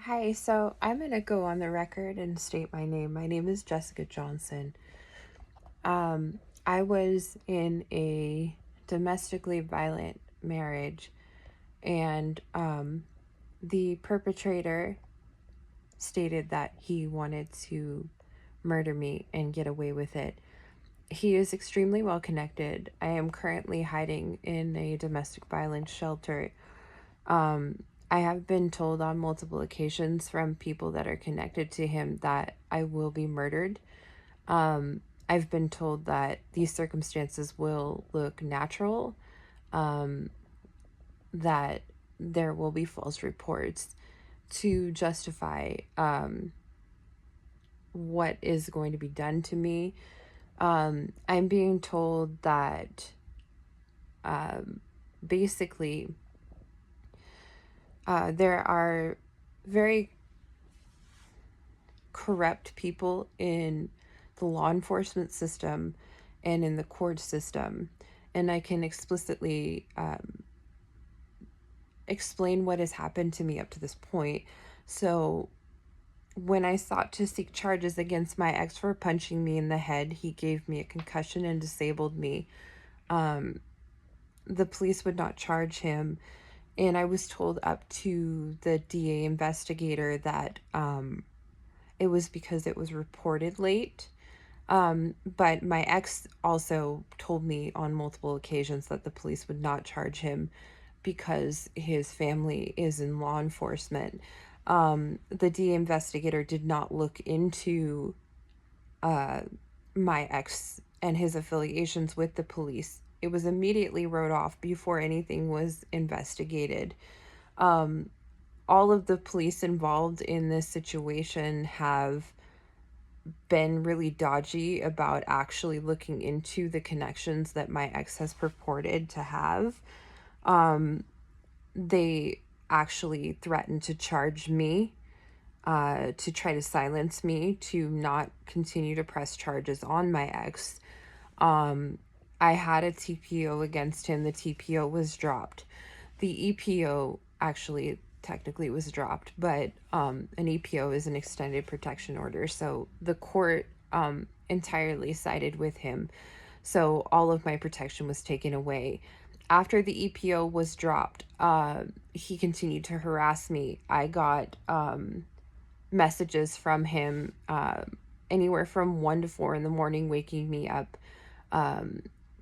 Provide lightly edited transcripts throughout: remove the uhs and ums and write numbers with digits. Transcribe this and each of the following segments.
Hi, so I'm going to go on the record and state my name. My name is Jessica Johnson. I was in a domestically violent marriage, and the perpetrator stated that he wanted to murder me and get away with it. He is extremely well connected. I am currently hiding in a domestic violence shelter. I have been told on multiple occasions from people that are connected to him that I will be murdered. I've been told that these circumstances will look natural, that there will be false reports to justify what is going to be done to me. I'm being told that basically there are very corrupt people in the law enforcement system and in the court system. And I can explicitly explain what has happened to me up to this point. So, when I sought to seek charges against my ex for punching me in the head, he gave me a concussion and disabled me. The police would not charge him. And I was told up to the DA investigator that it was because it was reported late. But my ex also told me on multiple occasions that the police would not charge him because his family is in law enforcement. The DA investigator did not look into my ex and his affiliations with the police. It was immediately wrote off before anything was investigated. All of the police involved in this situation have been really dodgy about actually looking into the connections that my ex has purported to have. They actually threatened to charge me, to try to silence me, to not continue to press charges on my ex. I had a TPO against him. The TPO was dropped. The EPO actually technically was dropped, but an EPO is an extended protection order. So the court entirely sided with him. So all of my protection was taken away. After the EPO was dropped, he continued to harass me. I got messages from him anywhere from 1 to 4 in the morning, waking me up,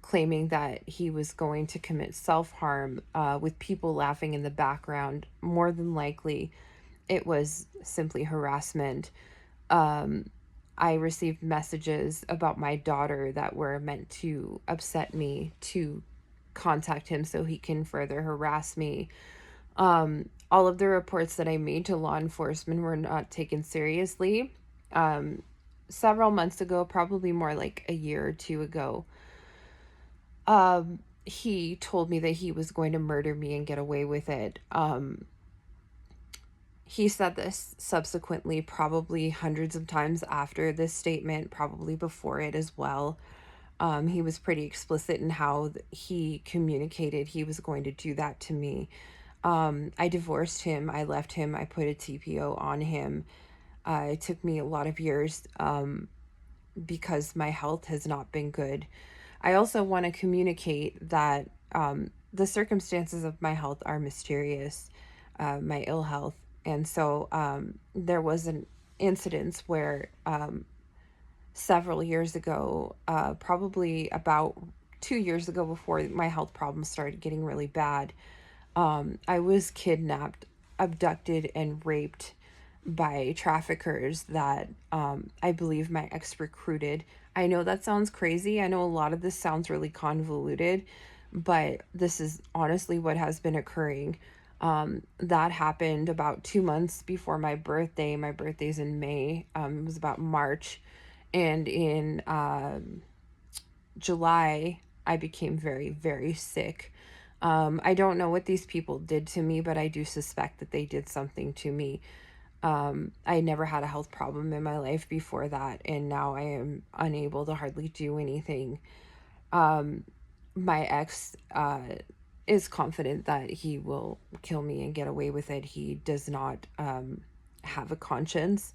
claiming that he was going to commit self harm with people laughing in the background. More than likely, it was simply harassment. I received messages about my daughter that were meant to upset me to contact him so he can further harass me. All of the reports that I made to law enforcement were not taken seriously. Several months ago, probably more like a year or two ago, he told me that he was going to murder me and get away with it. He said this subsequently, probably hundreds of times after this statement, probably before it as well. He was pretty explicit in how he communicated he was going to do that to me. I divorced him. I left him. I put a TPO on him. It took me a lot of years because my health has not been good. I also want to communicate that the circumstances of my health are mysterious, my ill health. And so there was an incident where several years ago, probably about 2 years ago, before my health problems started getting really bad, I was kidnapped, abducted, and raped by traffickers that I believe my ex recruited. I know that sounds crazy. I know a lot of this sounds really convoluted, but this is honestly what has been occurring. That happened about 2 months before my birthday. My birthday's in May. It was about March. And in July, I became very, very sick. I don't know what these people did to me, but I do suspect that they did something to me. I never had a health problem in my life before that, and now I am unable to hardly do anything. My ex is confident that he will kill me and get away with it. He does not have a conscience.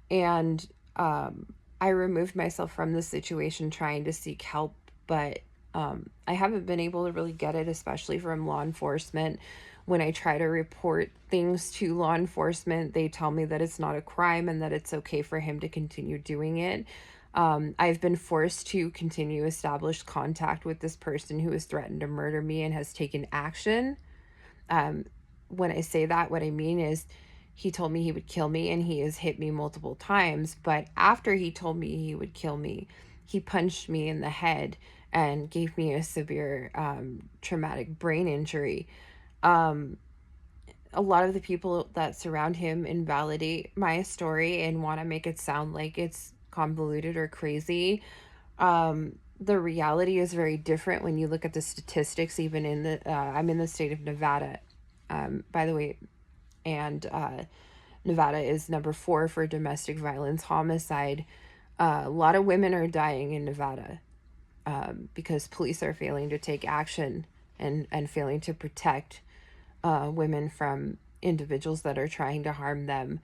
And I removed myself from the situation trying to seek help, but I haven't been able to really get it, especially from law enforcement. When I try to report things to law enforcement, they tell me that it's not a crime and that it's okay for him to continue doing it. I've been forced to continue established contact with this person who has threatened to murder me and has taken action. Um, when I say that, what I mean is he told me he would kill me and he has hit me multiple times. But after he told me he would kill me, he punched me in the head and gave me a severe traumatic brain injury. Um, a lot of the people that surround him invalidate my story and want to make it sound like it's convoluted or crazy. The reality is very different when you look at the statistics, even in the, I'm in the state of Nevada, by the way, and Nevada is number 4 for domestic violence homicide. A lot of women are dying in Nevada because police are failing to take action and failing to protect women from individuals that are trying to harm them.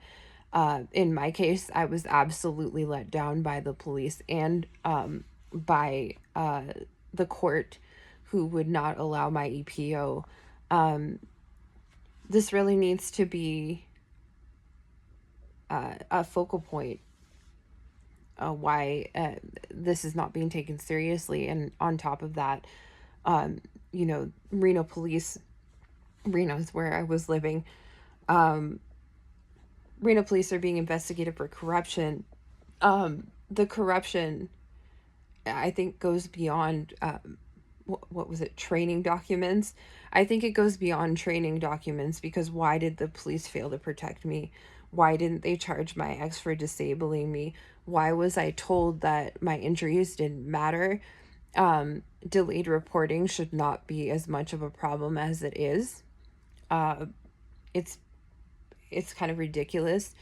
In my case, I was absolutely let down by the police and by the court, who would not allow my EPO. This really needs to be a focal point, why this is not being taken seriously. And on top of that, Reno police, Reno is where I was living. Reno police are being investigated for corruption. The corruption, I think, goes beyond what was it, training documents. I think it goes beyond training documents, because why did the police fail to protect me? Why didn't they charge my ex for disabling me? Why was I told that my injuries didn't matter? Delayed reporting should not be as much of a problem as it is. It's it's kind of ridiculous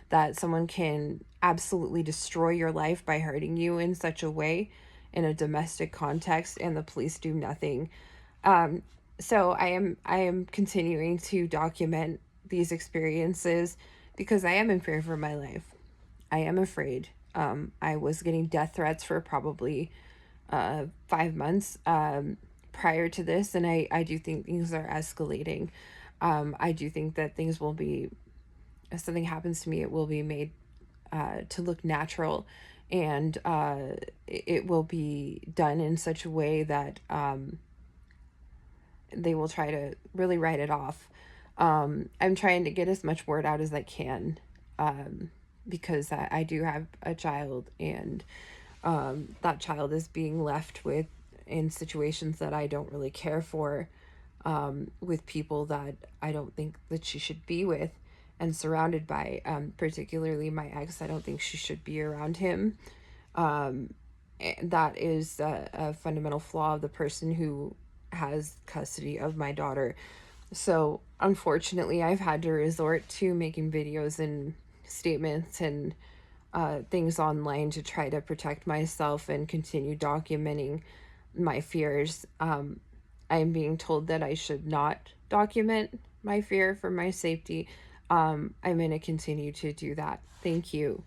that someone can absolutely destroy your life by hurting you in such a way in a domestic context and the police do nothing. So I am continuing to document these experiences because I am in fear for my life. I am afraid. I was getting death threats for probably 5 months prior to this, and I do think things are escalating. I do think that things will be, if something happens to me, it will be made to look natural, and it will be done in such a way that they will try to really write it off. I'm trying to get as much word out as I can, because I do have a child, and that child is being left with in situations that I don't really care for, with people that I don't think that she should be with and surrounded by, particularly my ex. I don't think she should be around him. That is a fundamental flaw of the person who has custody of my daughter. So, unfortunately, I've had to resort to making videos and statements and things online to try to protect myself and continue documenting my fears. I'm being told that I should not document my fear for my safety. I'm going to continue to do that. Thank you.